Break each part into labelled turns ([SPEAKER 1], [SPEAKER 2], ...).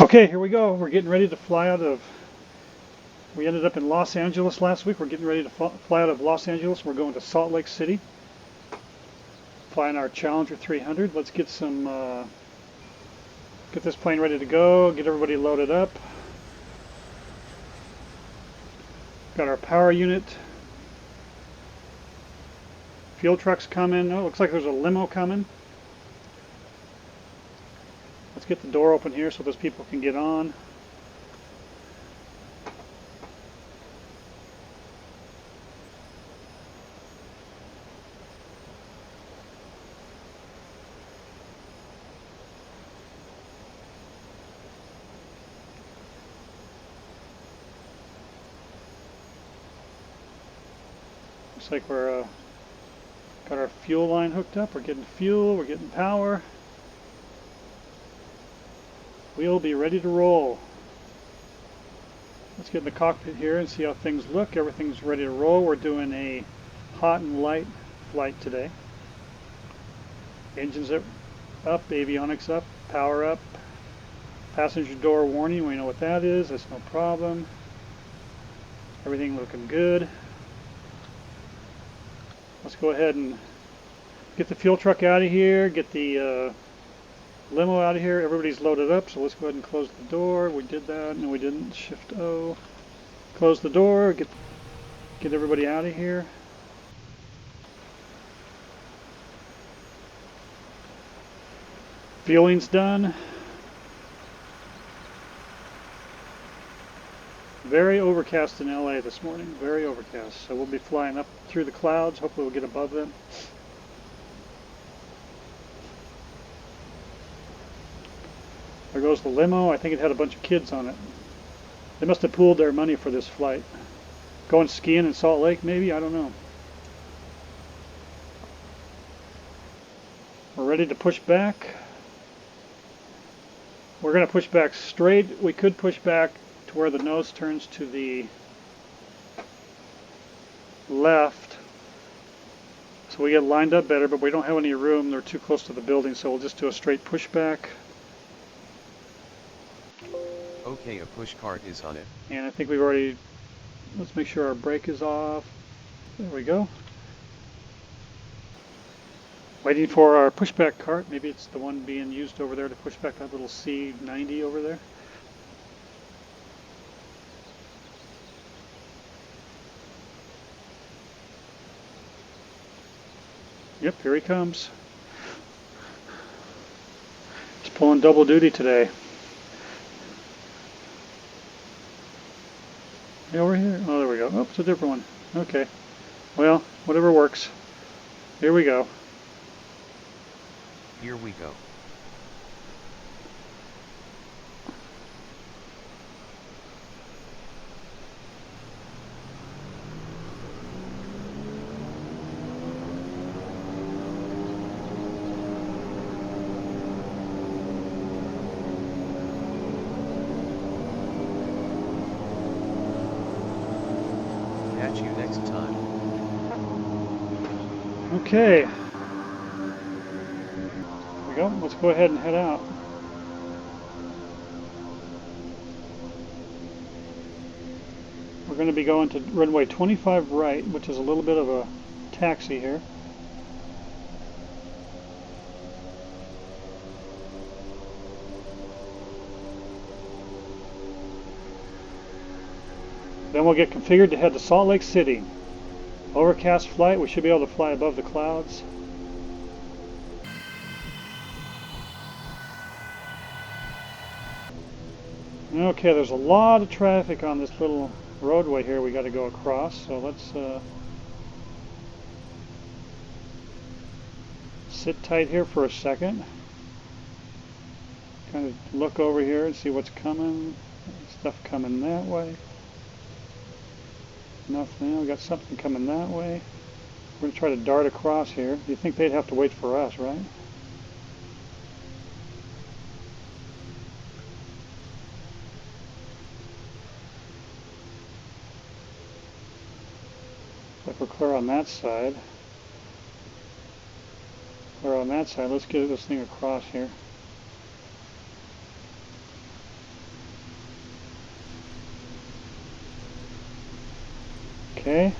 [SPEAKER 1] Okay, here we go. We're getting ready to fly out of, we ended up in Los Angeles last week. We're getting ready to fly out of Los Angeles. We're going to Salt Lake City, flying our Challenger 300. Let's get get this plane ready to go, get everybody loaded up. Got our power unit. Fuel trucks coming. Oh, looks like there's a limo coming. Let's get the door open here so those people can get on. Looks like we're got our fuel line hooked up. We're getting fuel. We're getting power. We'll be ready to roll. Let's get in the cockpit here and see how things look. Everything's ready to roll. We're doing a hot and light flight today. Engines are up, avionics up, power up. Passenger door warning, we know what that is. That's no problem. Everything looking good. Let's go ahead and get the fuel truck out of here, get the limo out of here. Everybody's loaded up, so let's go ahead and close the door. We did that. No, we didn't. Shift O. Close the door. Get everybody out of here. Fueling's done. Very overcast in LA this morning. Very overcast. So we'll be flying up through the clouds. Hopefully we'll get above them. There goes the limo. I think it had a bunch of kids on it. They must have pooled their money for this flight. Going skiing in Salt Lake, maybe? I don't know. We're ready to push back. We're going to push back straight. We could push back to where the nose turns to the left. So we get lined up better, but we don't have any room. They're too close to the building, so we'll just do a straight pushback.
[SPEAKER 2] Okay, a push cart is on it.
[SPEAKER 1] And I think we've already, let's make sure our brake is off. There we go. Waiting for our pushback cart. Maybe it's the one being used over there to push back that little C90 over there. Yep, here he comes. He's pulling double duty today. Hey, over here. Oh, there we go. Oh, it's a different one. Okay. Well, whatever works. Here we go.
[SPEAKER 2] Here we go. Catch you next time.
[SPEAKER 1] Okay. Here we go. Let's go ahead and head out. We're going to be going to runway 25 right, which is a little bit of a taxi here. Then we'll get configured to head to Salt Lake City. Overcast flight, we should be able to fly above the clouds. Okay, there's a lot of traffic on this little roadway here we got to go across, so let's sit tight here for a second. Kind of look over here and see what's coming. Stuff coming that way. Nothing. We got something coming that way. We're going to try to dart across here. You think they'd have to wait for us, right? Like we're clear on that side. Clear on that side. Let's get this thing across here. Okay.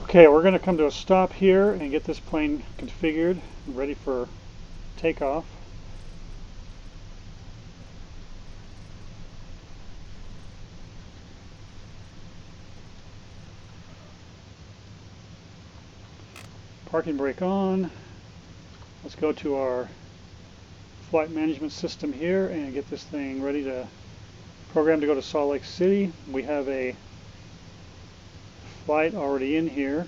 [SPEAKER 1] Okay, we're going to come to a stop here and get this plane configured, ready for takeoff. Parking brake on. Let's go to our flight management system here and get this thing ready to program to go to Salt Lake City. We have a flight already in here,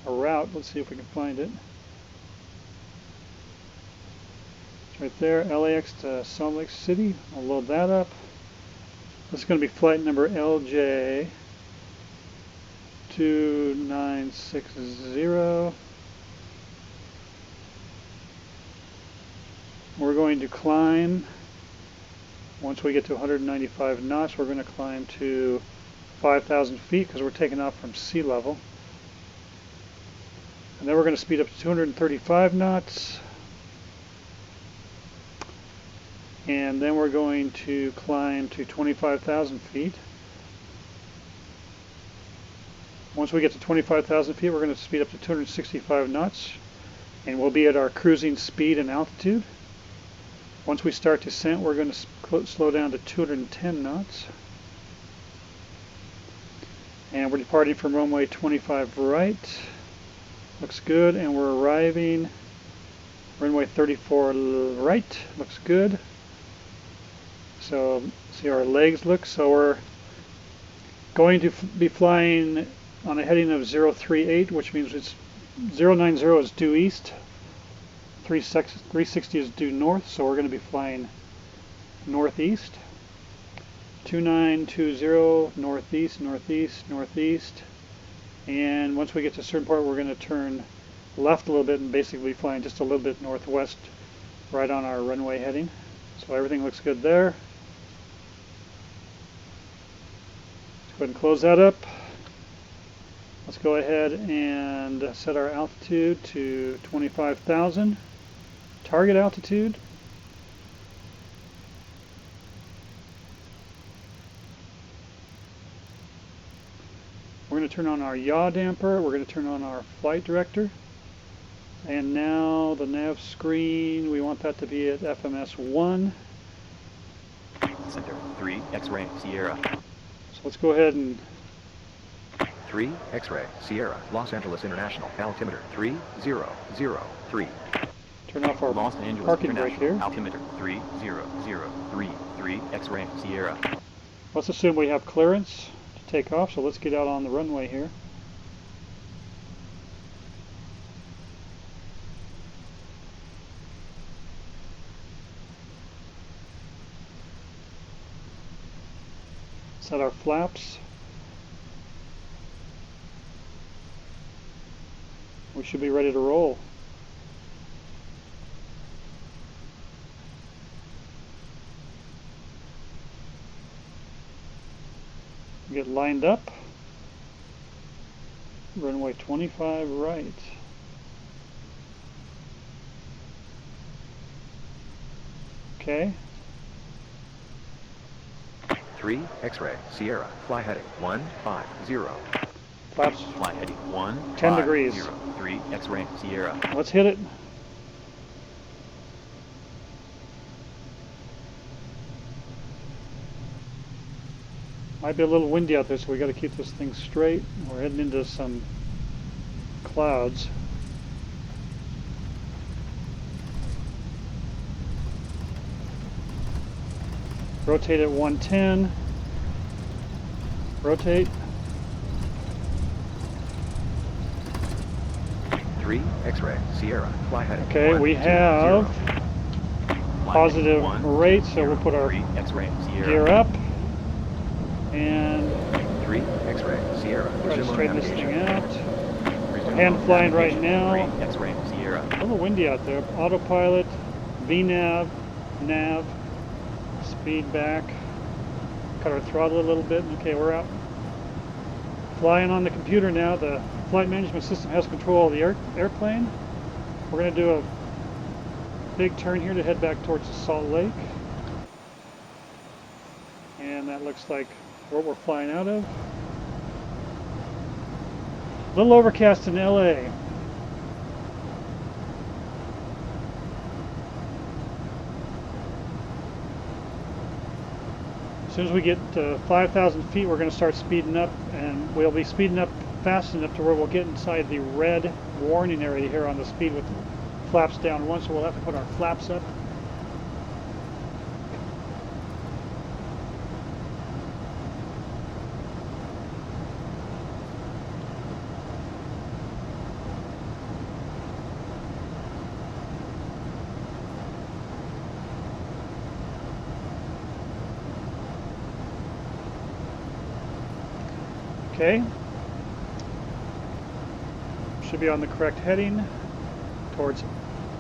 [SPEAKER 1] a route. Let's see if we can find it. It's right there, LAX to Salt Lake City. I'll load that up. This is going to be flight number LJ 2960. We're going to climb. Once we get to 195 knots, we're going to climb to 5,000 feet because we're taking off from sea level. And then we're going to speed up to 235 knots. And then we're going to climb to 25,000 feet. Once we get to 25,000 feet, we're going to speed up to 265 knots. And we'll be at our cruising speed and altitude. Once we start descent, we're going to slow down to 210 knots. And we're departing from runway 25 right. Looks good. And we're arriving runway 34 right. Looks good. So see how our legs look. So we're going to be flying on a heading of 038, which means it's 090 is due east. 360 is due north, so we're going to be flying northeast. 2920 northeast, northeast, northeast. And once we get to a certain part, we're going to turn left a little bit and basically flying just a little bit northwest right on our runway heading. So everything looks good there. Let's go ahead and close that up. Let's go ahead and set our altitude to 25,000. Target altitude. We're going to turn on our yaw damper. We're going to turn on our flight director. And now the nav screen, we want that to be at FMS 1.
[SPEAKER 3] Center 3 X-ray Sierra.
[SPEAKER 1] So let's go ahead and
[SPEAKER 3] 3 X-ray Sierra Los Angeles International altimeter 3003.
[SPEAKER 1] turn off our
[SPEAKER 3] Los Angeles
[SPEAKER 1] parking brake
[SPEAKER 3] International
[SPEAKER 1] here.
[SPEAKER 3] altimeter 3003 3 X-ray Sierra.
[SPEAKER 1] Let's assume we have clearance to take off, so let's get out on the runway here. Set our flaps. We should be ready to roll. Get lined up. Runway 25 right. Okay.
[SPEAKER 3] 3 X-ray Sierra fly heading 150.
[SPEAKER 1] Flaps
[SPEAKER 3] Fly heading
[SPEAKER 1] 10 degrees.
[SPEAKER 3] 3 X-ray Sierra.
[SPEAKER 1] Let's hit it. Might be a little windy out there, so we got to keep this thing straight. We're heading into some clouds. Rotate at 110. Rotate.
[SPEAKER 3] 3 X-ray Sierra fly heading.
[SPEAKER 1] Okay, we have positive rate, so we'll put our
[SPEAKER 3] 3 X-ray Sierra.
[SPEAKER 1] gear up and
[SPEAKER 3] 3 X-ray Sierra.
[SPEAKER 1] try to
[SPEAKER 3] Resume
[SPEAKER 1] straighten this
[SPEAKER 3] navigation.
[SPEAKER 1] thing out.
[SPEAKER 3] Resume
[SPEAKER 1] Hand flying right
[SPEAKER 3] navigation.
[SPEAKER 1] now.
[SPEAKER 3] 3 X-ray Sierra.
[SPEAKER 1] A little windy out there. Autopilot, VNav, nav, speed back. cut our throttle a little bit. Okay, we're out. Flying on the computer now. The flight management system has control of the airplane. We're going to do a big turn here to head back towards the Salt Lake. And that looks like where we're flying out of. A little overcast in LA. As soon as we get to 5,000 feet, we're going to start speeding up, and we'll be speeding up fast enough to where we'll get inside the red warning area here on the speed with the flaps down one, so we'll have to put our flaps up. Okay, should be on the correct heading towards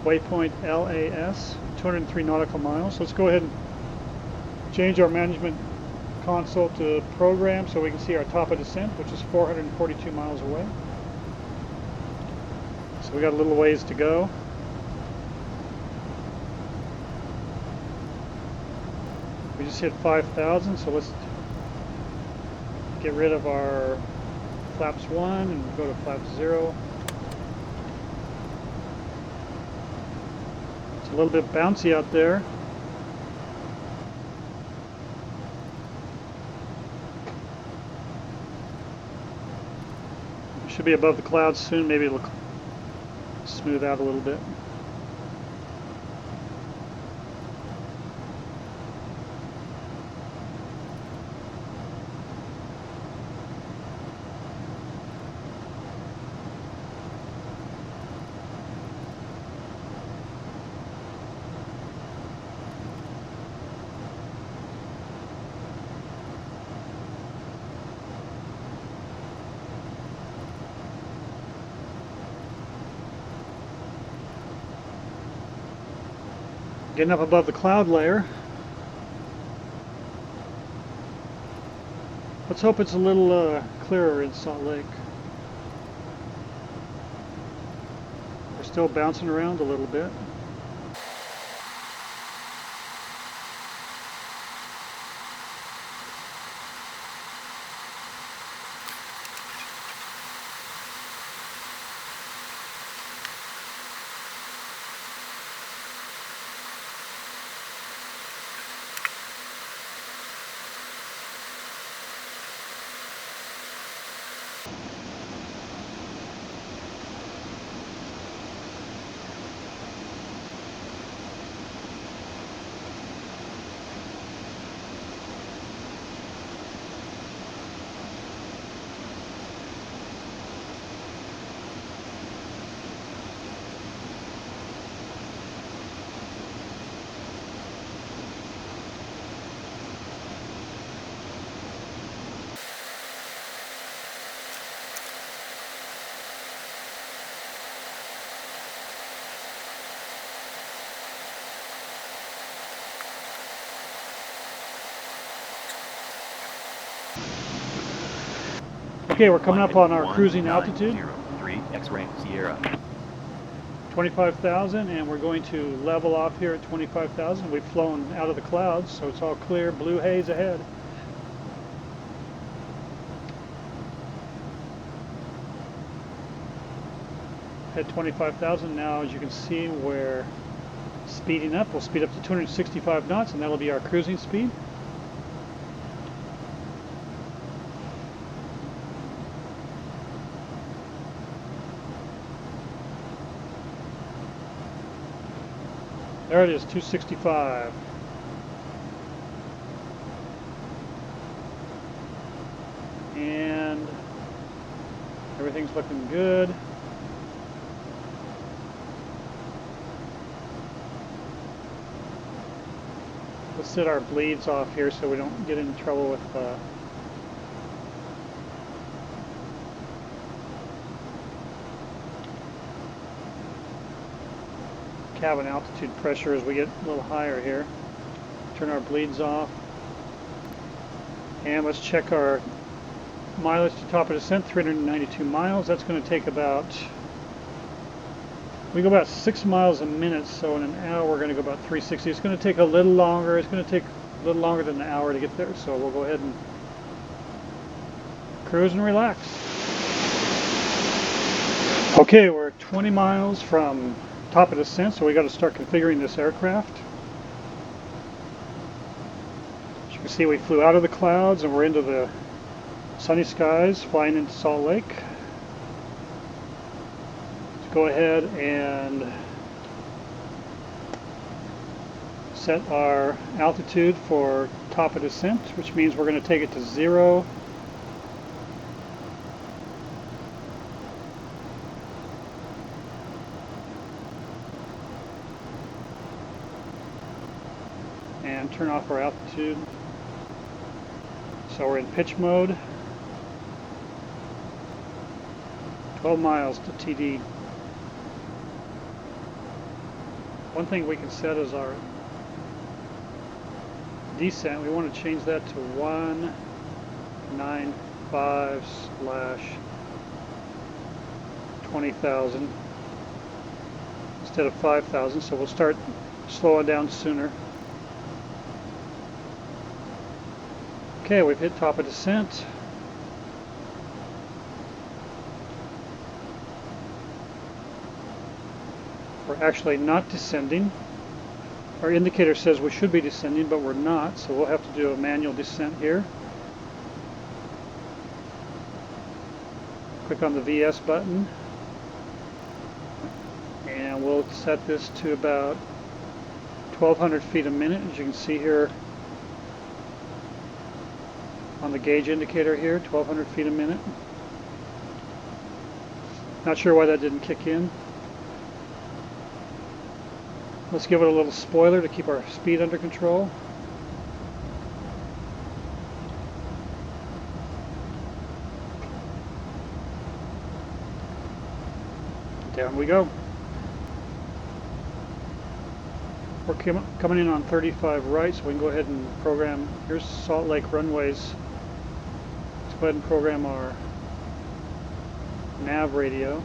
[SPEAKER 1] waypoint LAS, 203 nautical miles. Let's go ahead and change our management console to program so we can see our top of descent, which is 442 miles away. So we got a little ways to go. We just hit 5,000, so let's get rid of our flaps 1 and go to flaps 0. It's a little bit bouncy out there. We should be above the clouds soon. Maybe it'll smooth out a little bit. Getting up above the cloud layer. Let's hope it's a little clearer in Salt Lake. We're still bouncing around a little bit. Okay, we're coming up on our cruising altitude.
[SPEAKER 3] 3 X-ray Sierra.
[SPEAKER 1] 25,000, and we're going to level off here at 25,000. We've flown out of the clouds, so it's all clear, blue haze ahead. At 25,000 now, as you can see, we're speeding up. We'll speed up to 265 knots, and that'll be our cruising speed. There it is, 265. And everything's looking good. Let's set our bleeds off here so we don't get in trouble with cabin altitude pressure as we get a little higher here. Turn our bleeds off. And let's check our mileage to top of descent, 392 miles. That's going to take about, we go about 6 miles a minute, so in an hour we're going to go about 360. It's going to take a little longer. It's going to take a little longer than an hour to get there, so we'll go ahead and cruise and relax. Okay, we're 20 miles from top of descent, so we got to start configuring this aircraft. As you can see, we flew out of the clouds and we're into the sunny skies, flying into Salt Lake. Let's go ahead and set our altitude for top of descent, which means we're going to take it to 0. And turn off our altitude. So we're in pitch mode. 12 miles to TD. One thing we can set is our descent. We want to change that to 195/20,000 instead of 5,000. So we'll start slowing down sooner. Okay, we've hit top of descent. We're actually not descending. Our indicator says we should be descending, but we're not, so we'll have to do a manual descent here. Click on the VS button, and we'll set this to about 1,200 feet a minute, as you can see here on the gauge indicator here, 1,200 feet a minute. Not sure why that didn't kick in. Let's give it a little spoiler to keep our speed under control. Down we go. We're coming in on 35 right, so we can go ahead and program. Here's Salt Lake runways. Let's go ahead and program our nav radio.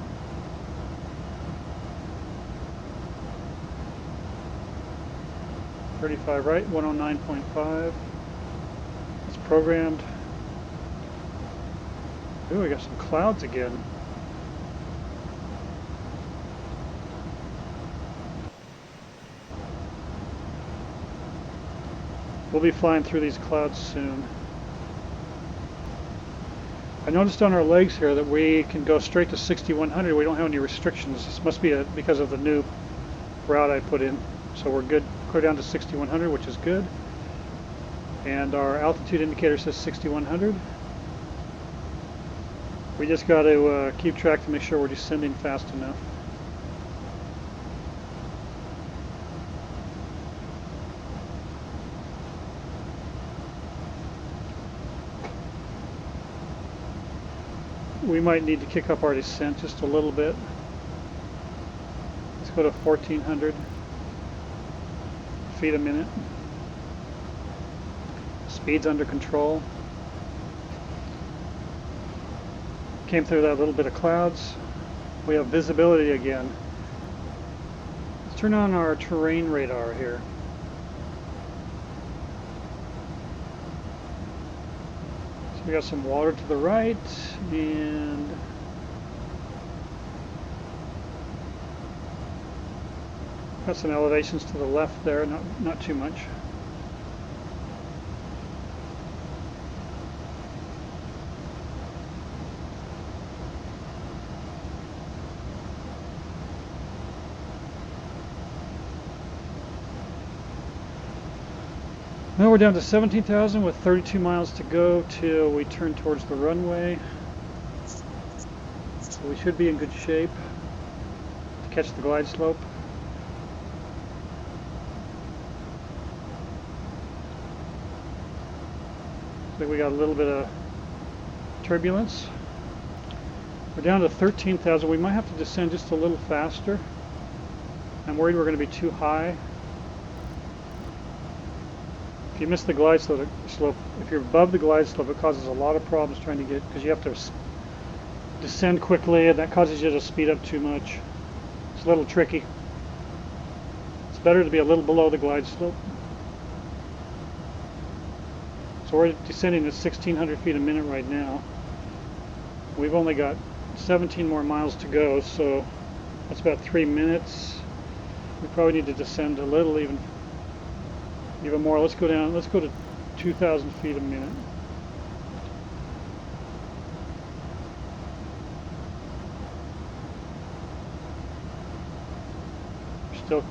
[SPEAKER 1] .35 right, 109.5. It's programmed. Ooh, we got some clouds again. We'll be flying through these clouds soon. I noticed on our legs here that we can go straight to 6100. We don't have any restrictions. This must be because of the new route I put in. So we're good. Go down to 6100, which is good. And our altitude indicator says 6100. We just got to keep track to make sure we're descending fast enough. We might need to kick up our descent just a little bit. Let's go to 1400 feet a minute. Speed's under control. Came through that little bit of clouds. We have visibility again. Let's turn on our terrain radar here. So we got some water to the right and got some elevations to the left there, not too much. Now we're down to 17,000 with 32 miles to go till we turn towards the runway. So we should be in good shape to catch the glide slope. So we got a little bit of turbulence. We're down to 13,000. We might have to descend just a little faster. I'm worried we're going to be too high. If you miss the glide slope, if you're above the glide slope, it causes a lot of problems trying to get, because you have to descend quickly, and that causes you to speed up too much. It's a little tricky. It's better to be a little below the glide slope. So we're descending at 1,600 feet a minute right now. We've only got 17 more miles to go, so that's about 3 minutes. We probably need to descend a little, even more. Let's go down. Let's go to 2,000 feet a minute. Still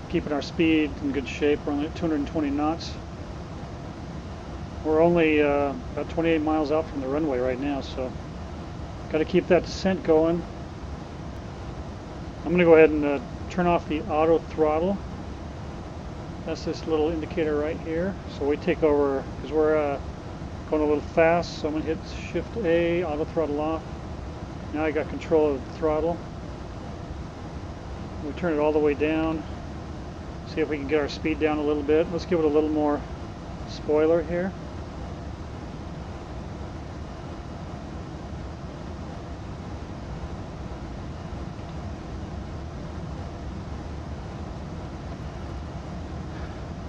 [SPEAKER 1] keeping our speed in good shape. We're only at 220 knots. We're only about 28 miles out from the runway right now, so got to keep that descent going. I'm going to go ahead and turn off the auto throttle. That's this little indicator right here. So we take over, because we're going a little fast, so I'm going to hit Shift A, auto throttle off. Now I got control of the throttle. We turn it all the way down. See if we can get our speed down a little bit. Let's give it a little more spoiler here.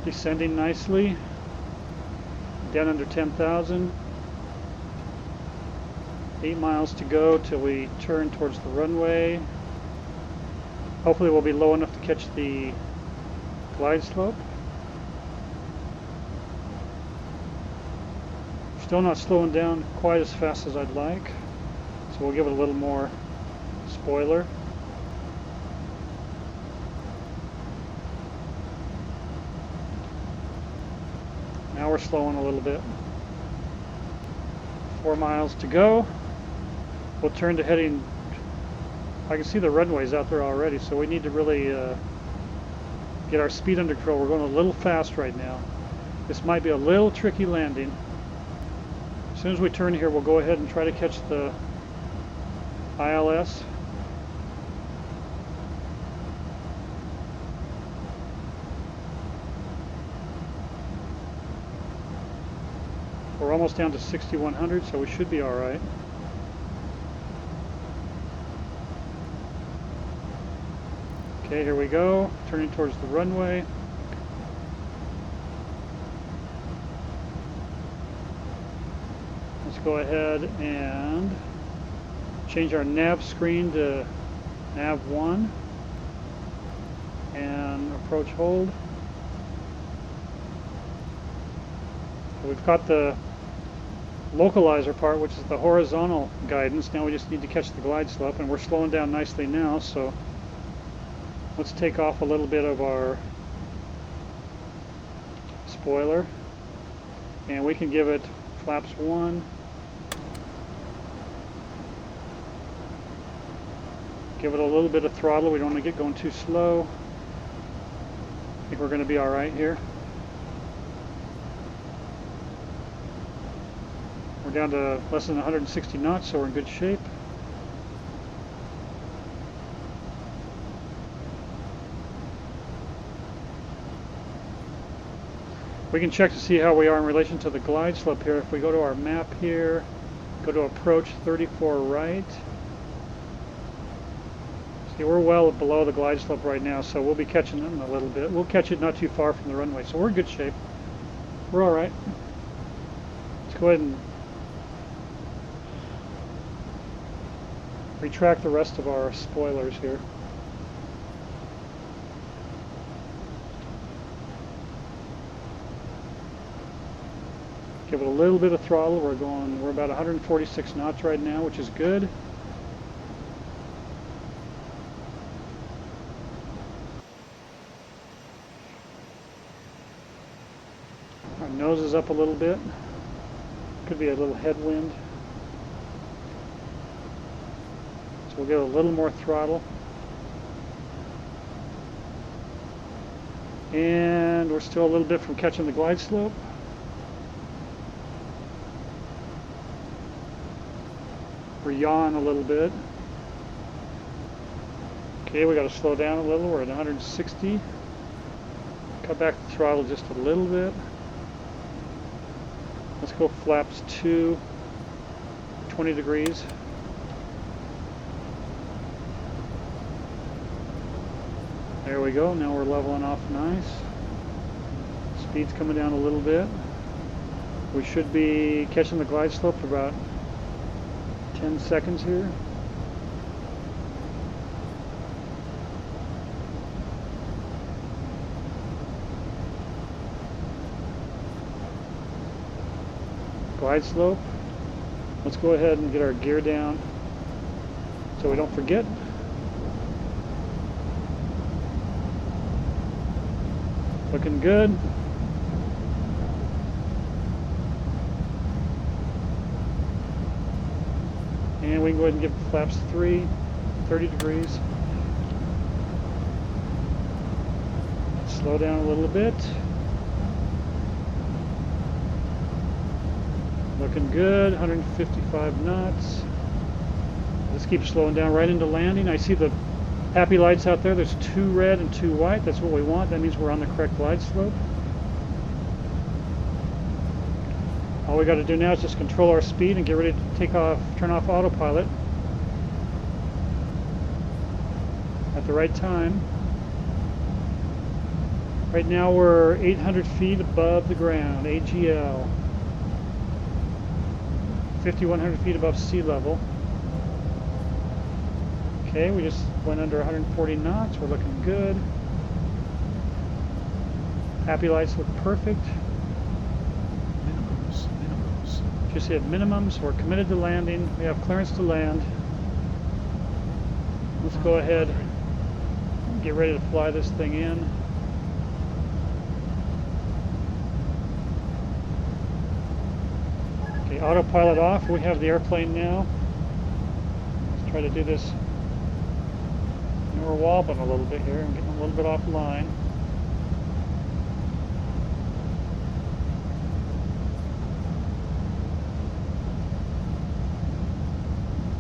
[SPEAKER 1] Descending nicely, down under 10,000. 8 miles to go till we turn towards the runway. Hopefully we'll be low enough to catch the glide slope. Still not slowing down quite as fast as I'd like, so we'll give it a little more spoiler. Now we're slowing a little bit. 4 miles to go. We'll turn to heading, I can see the runways out there already, so we need to really get our speed under control. We're going a little fast right now. This might be a little tricky landing. As soon as we turn here, we'll go ahead and try to catch the ILS. We're almost down to 6,100, so we should be all right. Okay, here we go, turning towards the runway. Let's go ahead and change our nav screen to nav 1 and approach hold. So we've got the localizer part, which is the horizontal guidance. Now we just need to catch the glide slope, and we're slowing down nicely now, so let's take off a little bit of our spoiler, and we can give it flaps 1. Give it a little bit of throttle. We don't want to get going too slow. I think we're going to be all right here. We're down to less than 160 knots, so we're in good shape. We can check to see how we are in relation to the glide slope here. If we go to our map here, go to approach 34 right. See, we're well below the glide slope right now, so we'll be catching them a little bit. We'll catch it not too far from the runway, so we're in good shape. We're all right. Let's go ahead and retract the rest of our spoilers here. Give it a little bit of throttle. We're about 146 knots right now, which is good. Our nose is up a little bit. Could be a little headwind. So we'll give it a little more throttle. And we're still a little bit from catching the glide slope. We're yawing a little bit. Okay, we got to slow down a little. We're at 160. Cut back the throttle just a little bit. Let's go flaps 2, 20 degrees. There we go, now we're leveling off nice. Speed's coming down a little bit. We should be catching the glide slope for about 10 seconds here. Glide slope. Let's go ahead and get our gear down so we don't forget. Looking good. And we can go ahead and give flaps 3, 30 degrees. Slow down a little bit. Looking good, 155 knots. Let's keep slowing down right into landing. I see the happy lights out there. There's 2 red and 2 white. That's what we want. That means we're on the correct glide slope. All we got to do now is just control our speed and get ready to take off, turn off autopilot at the right time. Right now we're 800 feet above the ground, AGL. 5,100 feet above sea level. Okay, we just went under 140 knots. We're looking good. Happy lights look perfect. Minimums. Just hit minimums. We're committed to landing. We have clearance to land. Let's go ahead and get ready to fly this thing in. Okay, autopilot off. We have the airplane now. Let's try to do this. And we're wobbling a little bit here and getting a little bit offline.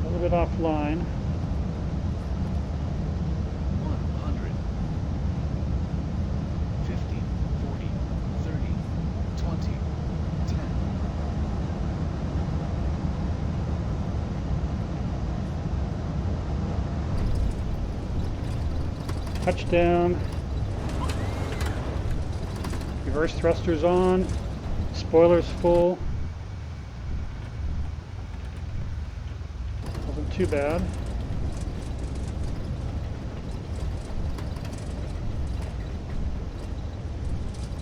[SPEAKER 1] A little bit offline.
[SPEAKER 4] 100, 50, 40, 30, 20, 10.
[SPEAKER 1] Touchdown. Reverse thrusters on. Spoilers full. Wasn't too bad.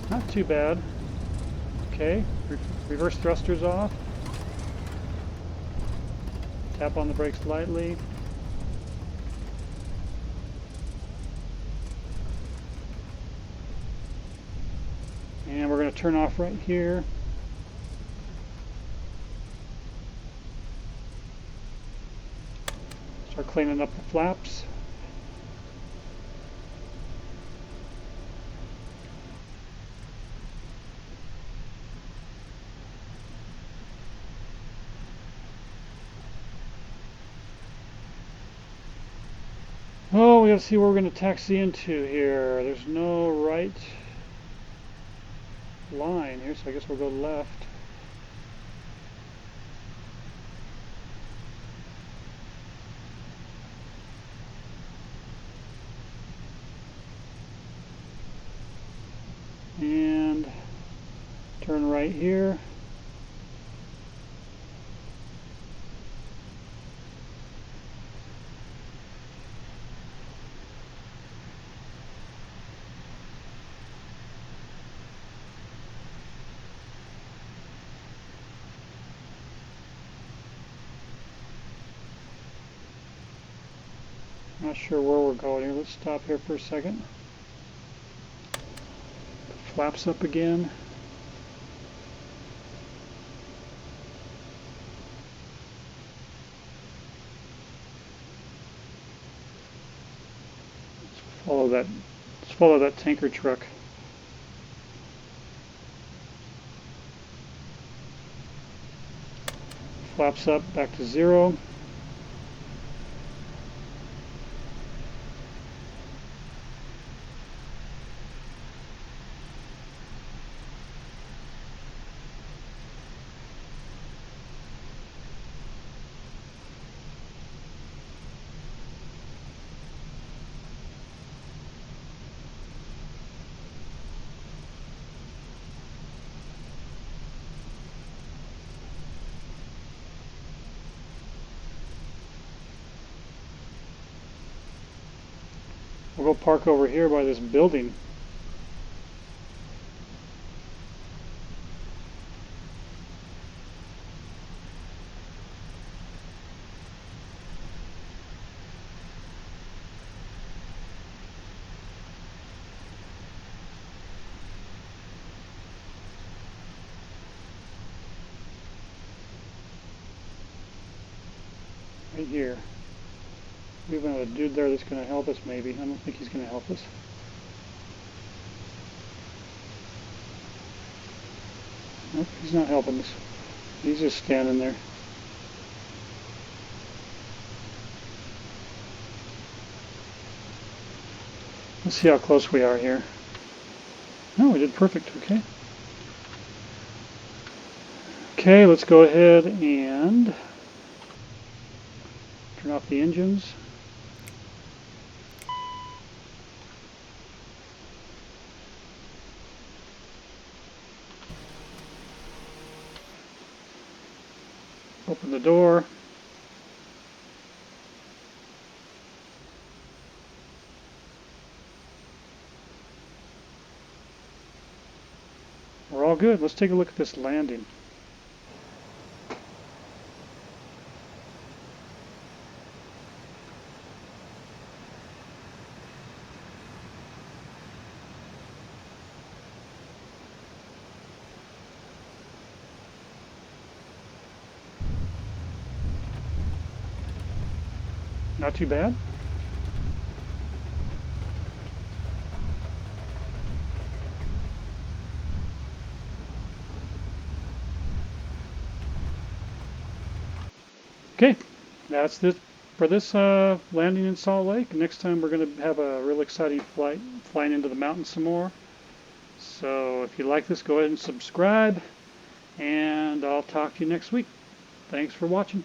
[SPEAKER 1] Not too bad. Okay. Reverse thrusters off. Tap on the brakes lightly. And we're going to turn off right here. Start cleaning up the flaps. Oh, we got to see where we're going to taxi into here. There's no right line here, so I guess we'll go left. And turn right here. Not sure where we're going here. Let's stop here for a second. Flaps up again. Let's follow that tanker truck. Flaps up back to 0. We'll go park over here by this building. Right here. We have a dude there that's going to help us maybe. I don't think he's going to help us. Nope, he's not helping us. He's just standing there. Let's see how close we are here. No, we did perfect. Okay. Okay, let's go ahead and turn off the engines. Open the door. We're all good. Let's take a look at this landing. Not too bad. Okay, that's it for this landing in Salt Lake. Next time we're going to have a real exciting flight, flying into the mountains some more. So if you like this, go ahead and subscribe, and I'll talk to you next week. Thanks for watching.